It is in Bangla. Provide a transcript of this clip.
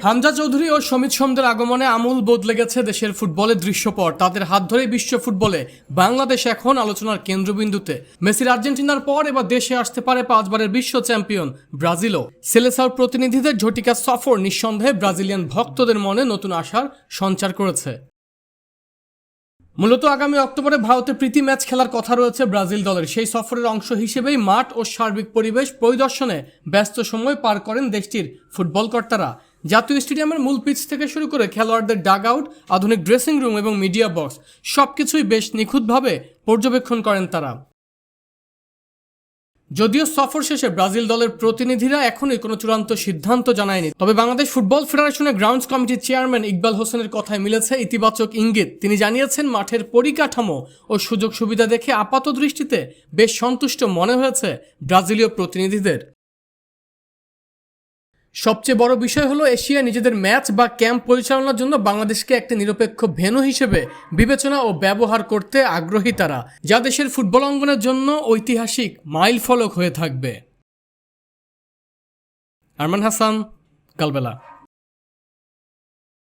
হামজা চৌধুরী ও সমিত সোমদের আগমনে আমূল বদলে গেছে দেশের ফুটবলের দৃশ্যপট। তাদের হাত ধরেই বিশ্ব ফুটবলে বাংলাদেশ এখন আলোচনার কেন্দ্রবিন্দুতে। মেসির আর্জেন্টিনার পর এবার দেশে আসতে পারে 5 বারের বিশ্ব চ্যাম্পিয়ন ব্রাজিলও। সেলেসাওর প্রতিনিধিদের ঝটিকা সফর নিঃসন্দেহে ব্রাজিলিয়ান ভক্তদের মনে নতুন আশার সঞ্চার করেছে। মূলত আগামী অক্টোবরে ভারতে প্রীতি ম্যাচ খেলার কথা রয়েছে ব্রাজিল দলের। সেই সফরের অংশ হিসেবেই মাঠ ও সার্বিক পরিবেশ পরিদর্শনে ব্যস্ত সময় পার করেন দেশটির ফুটবল কর্তারা। জাতীয় স্টেডিয়ামের মূল পিচ থেকে শুরু করে খেলোয়াড়দের ডাগ আউট, আধুনিক ড্রেসিং রুম এবং মিডিয়া বক্স সবকিছুই বেশ নিখুঁতভাবে পর্যবেক্ষণ করেন তারা। যদিও সফর শেষে ব্রাজিল দলের প্রতিনিধিরা এখনই কোনো চূড়ান্ত সিদ্ধান্ত জানায়নি, তবে বাংলাদেশ ফুটবল ফেডারেশনের গ্রাউন্ডস কমিটির চেয়ারম্যান ইকবাল হোসেনের কথায় মিলেছে ইতিবাচক ইঙ্গিত। তিনি জানিয়েছেন, মাঠের পরিকাঠামো ও সুযোগ সুবিধা দেখে আপাত দৃষ্টিতে বেশ সন্তুষ্ট মনে হয়েছে ব্রাজিলীয় প্রতিনিধিদের। সবচেয়ে বড় বিষয় হলো এশিয়ায় নিজেদের ম্যাচ বা ক্যাম্প পরিচালনার জন্য বাংলাদেশকে একটি নিরপেক্ষ ভেন্যু হিসেবে বিবেচনা ও ব্যবহার করতে আগ্রহী তারা, যা দেশের ফুটবল অঙ্গনের জন্য ঐতিহাসিক মাইলফলক হয়ে থাকবে। আরমান হাসান, কালবেলা।